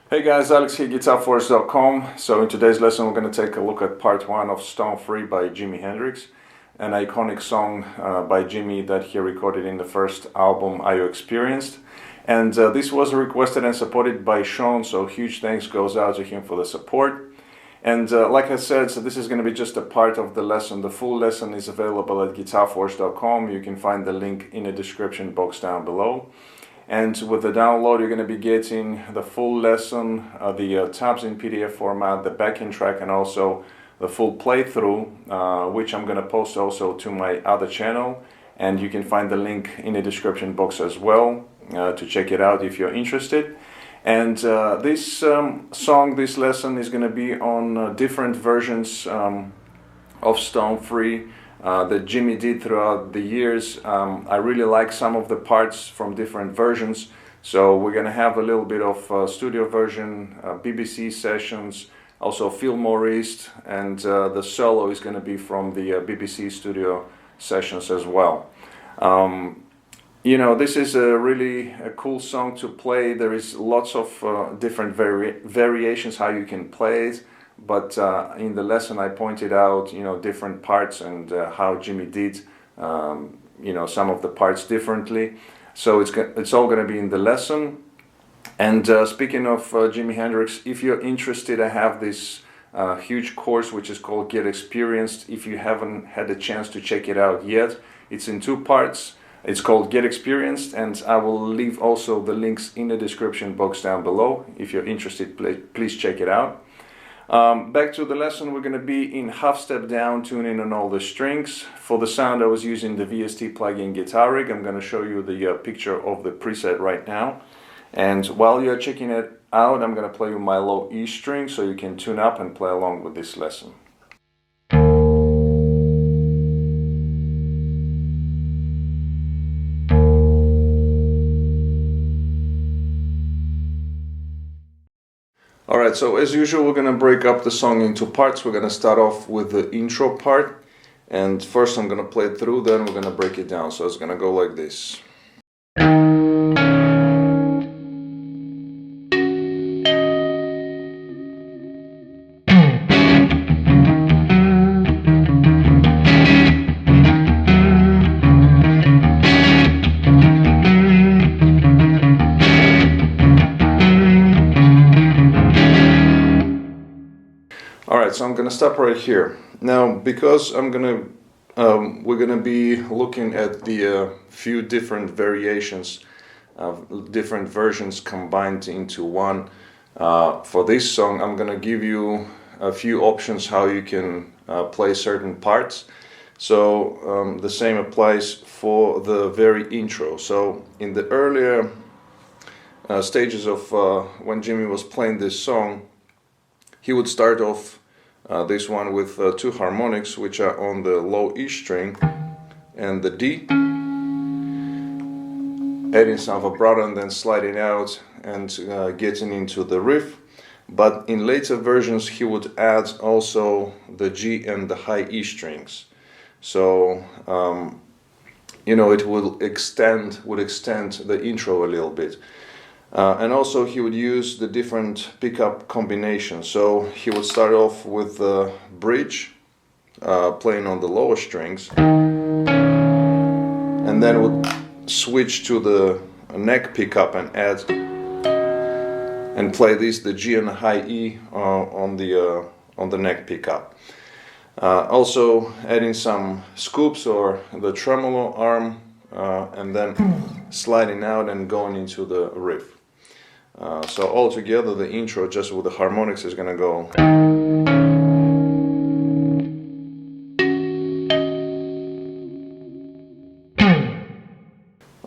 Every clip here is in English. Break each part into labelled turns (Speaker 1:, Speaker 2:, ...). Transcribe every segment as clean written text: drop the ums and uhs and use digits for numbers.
Speaker 1: Hey guys, Alex here, GuitarForce.com. So in today's lesson we're going to take a look at part 1 of Stone Free by Jimi Hendrix, an iconic song by Jimi that he recorded in the first album Are You Experienced? And this was requested and supported by Sean, so huge thanks goes out to him for the support. And like I said, so this is going to be just a part of the lesson. The full lesson is available at GuitarForce.com. You can find the link in the description box down below. And with the download, you're going to be getting the full lesson, the tabs in PDF format, the backing track, and also the full playthrough, which I'm going to post also to my other channel. And you can find the link in the description box as well to check it out if you're interested. And this this lesson is going to be on different versions of Stone Free that Jimi did throughout the years. I really like some of the parts from different versions, so we're going to have a little bit of studio version, BBC sessions, also Fillmore East, and the solo is going to be from the BBC studio sessions as well. You know, this is a really cool song to play. There is lots of different variations how you can play it. But in the lesson I pointed out, you know, different parts and how Jimi did, you know, some of the parts differently. So it's all going to be in the lesson. And speaking of Jimi Hendrix, if you're interested, I have this huge course which is called Get Experienced. If you haven't had a chance to check it out yet, it's in 2 parts. It's called Get Experienced, and I will leave also the links in the description box down below. If you're interested, please check it out. Back to the lesson, we're going to be in half step down tuning on all the strings. For the sound I was using the VST plugin Guitar Rig. I'm going to show you the picture of the preset right now. And while you're checking it out, I'm going to play you my low E string so you can tune up and play along with this lesson. Alright, so as usual we're going to break up the song into parts. We're going to start off with the intro part, and first I'm going to play it through, then we're going to break it down. So it's going to go like this. Alright, so I'm going to stop right here. Now, because we're going to be looking at the few different variations, different versions combined into one. For this song, I'm going to give you a few options how you can play certain parts. So the same applies for the very intro. So in the earlier stages of when Jimi was playing this song, he would start off this one with 2 harmonics, which are on the low E string and the D, adding some vibrato and then sliding out and getting into the riff. But in later versions he would add also the G and the high E strings. So you know, it would extend the intro a little bit. And also he would use the different pickup combinations. So he would start off with the bridge, playing on the lower strings, and then would switch to the neck pickup and add and play the G and the high E on the neck pickup. Also adding some scoops or the tremolo arm, and then sliding out and going into the riff. So altogether the intro just with the harmonics is going to go.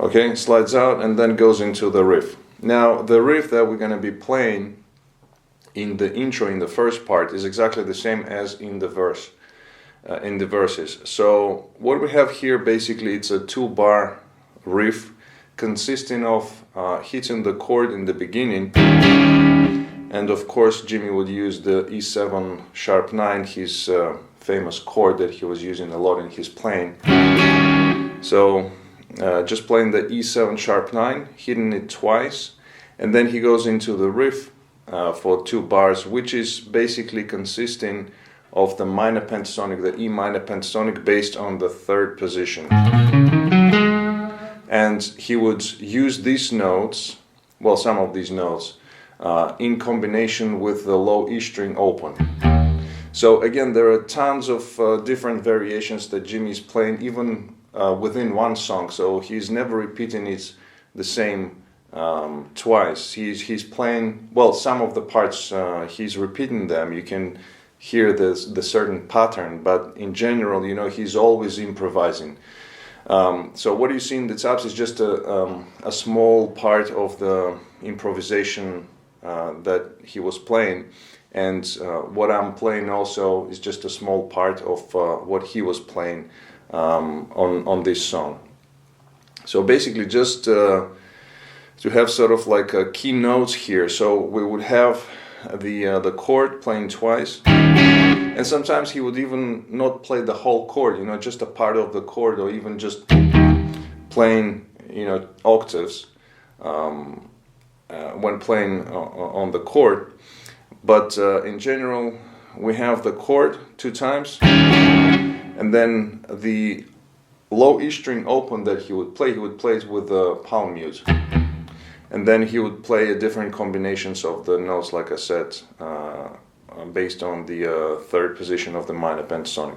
Speaker 1: Okay, slides out and then goes into the riff. Now the riff that we're going to be playing in the intro, in the first part, is exactly the same as in the verse, in the verses. So what we have here basically, it's a 2-bar riff consisting of hitting the chord in the beginning, and of course Jimi would use the E7 sharp 9, his famous chord that he was using a lot in his playing. So just playing the E7 sharp 9, hitting it twice, and then he goes into the riff for 2 bars, which is basically consisting of the minor pentatonic, the E minor pentatonic, based on the 3rd position. And he would use these notes, well, some of these notes, in combination with the low E string open. So again, there are tons of different variations that Jimmy's playing, even within one song. So he's never repeating it the same twice. He's playing, well, some of the parts he's repeating them. You can hear the certain pattern, but in general, you know, he's always improvising. So what you see in the tabs is just a small part of the improvisation that he was playing, and what I'm playing also is just a small part of what he was playing on this song. So basically just to have sort of like key notes here. So we would have the chord playing twice, and sometimes he would even not play the whole chord, you know, just a part of the chord, or even just playing, you know, octaves when playing on the chord. But in general, we have the chord 2 times, and then the low E string open that he would play it with the palm mute. And then he would play different combinations of the notes, like I said, based on the 3rd position of the minor pentatonic.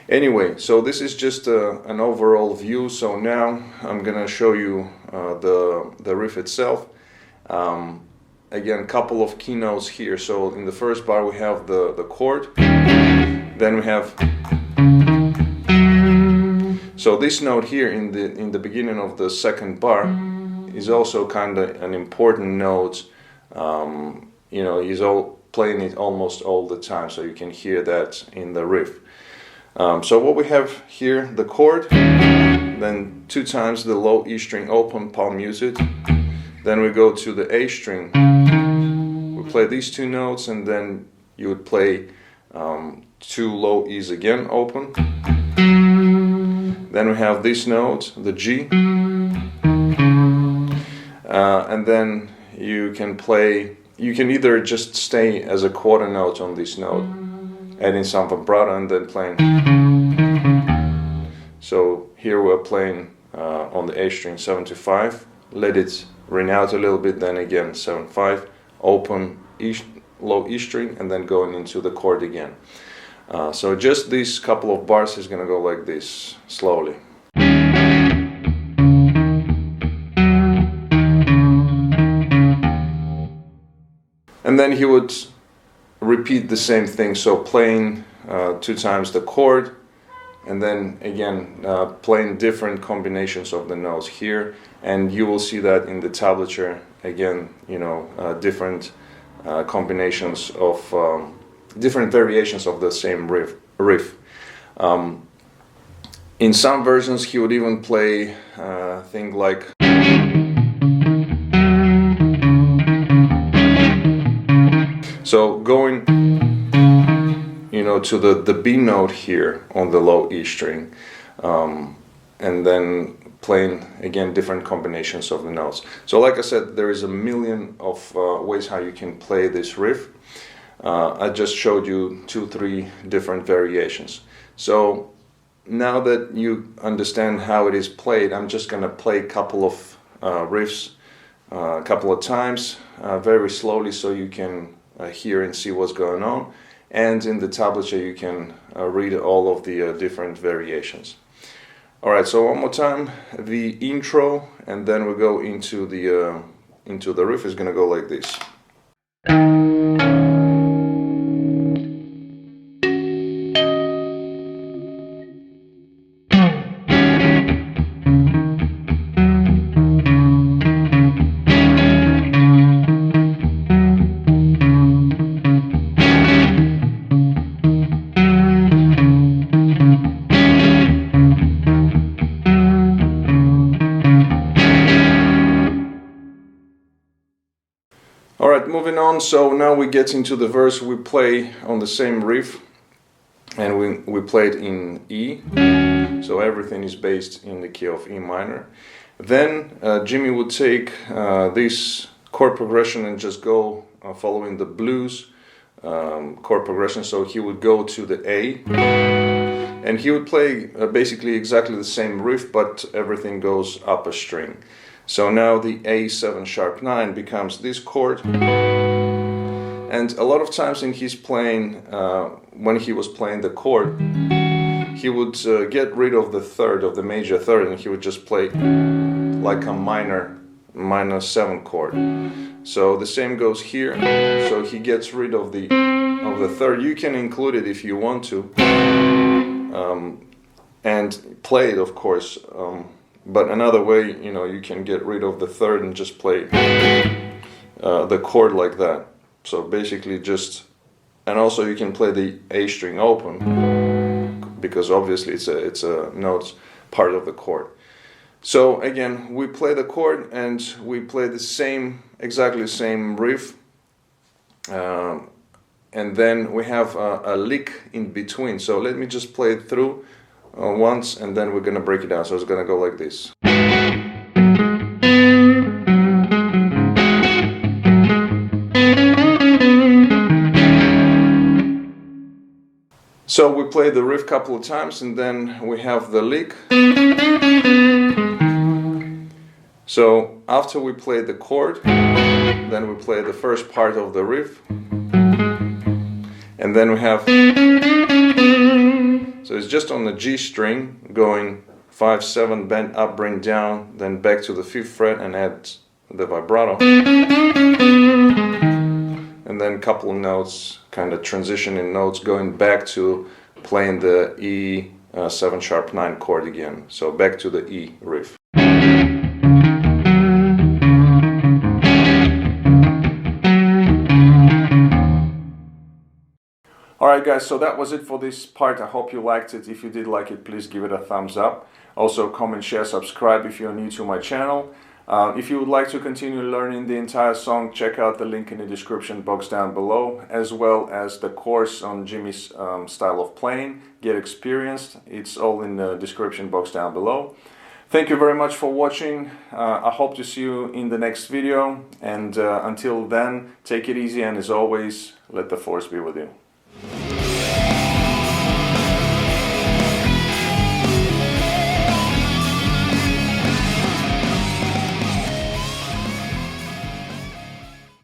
Speaker 1: Anyway, so this is just an overall view. So now I'm gonna show you the riff itself. Again, couple of key notes here. So in the first bar we have the chord, then we have. So this note here in the beginning of the 2nd bar is also kind of an important note. You know, he's playing it almost all the time, so you can hear that in the riff. So what we have here, the chord, then 2 times the low E string open, palm muted. Then we go to the A string. We play these 2 notes, and then you would play 2 low E's again open. Then we have this note, the G. And then you can either just stay as a quarter note on this note, adding some vibrato, and then playing. So here we're playing on the A string 7 to 5, let it ring out a little bit, then again 7-5, open low E string, and then going into the chord again. So just these couple of bars is gonna go like this, slowly. And then he would repeat the same thing, so playing 2 times the chord, and then again playing different combinations of the notes here, and you will see that in the tablature again, you know, different combinations of different variations of the same riff. In some versions he would even play things like. So going, you know, to the B note here on the low E string, and then playing again different combinations of the notes. So like I said, there is a million of ways how you can play this riff. I just showed you 2-3 different variations. So now that you understand how it is played, I'm just gonna play a couple of riffs a couple of times very slowly, so you can hear and see what's going on, and in the tablature you can read all of the different variations. Alright, so one more time, the intro, and then we go into the riff. Is gonna go like this. Alright, moving on. So now we get into the verse. We play on the same riff, and we play it in E, so everything is based in the key of E minor. Then Jimmy would take this chord progression and just go following the blues chord progression. So he would go to the A, and he would play basically exactly the same riff, but everything goes up a string. So now the A7 sharp 9 becomes this chord. And a lot of times in his playing, when he was playing the chord, he would get rid of the third, of the major third, and he would just play like a minor 7 chord. So the same goes here. So he gets rid of the third. You can include it if you want to, and play it, of course. But another way, you know, you can get rid of the third and just play the chord like that. So basically just, and also you can play the A string open, because obviously it's a note part of the chord. So again, we play the chord and we play the same, exactly the same riff, and then we have a lick in between. So let me just play it through once, and then we're gonna break it down. So it's gonna go like this. So we play the riff a couple of times, and then we have the lick. So after we play the chord, then we play the first part of the riff, and then we have, so it's just on the G string, going 5, 7, bend up, bring down, then back to the 5th fret and add the vibrato. And then a couple of notes, kind of transitioning notes, going back to playing the E7 sharp 9 chord again. So back to the E riff. Alright guys, so that was it for this part. I hope you liked it. If you did like it, please give it a thumbs up. Also comment, share, subscribe if you're new to my channel. If you would like to continue learning the entire song, check out the link in the description box down below, as well as the course on Jimmy's style of playing. Get experienced. It's all in the description box down below. Thank you very much for watching. I hope to see you in the next video, and until then, take it easy, and as always, let the force be with you.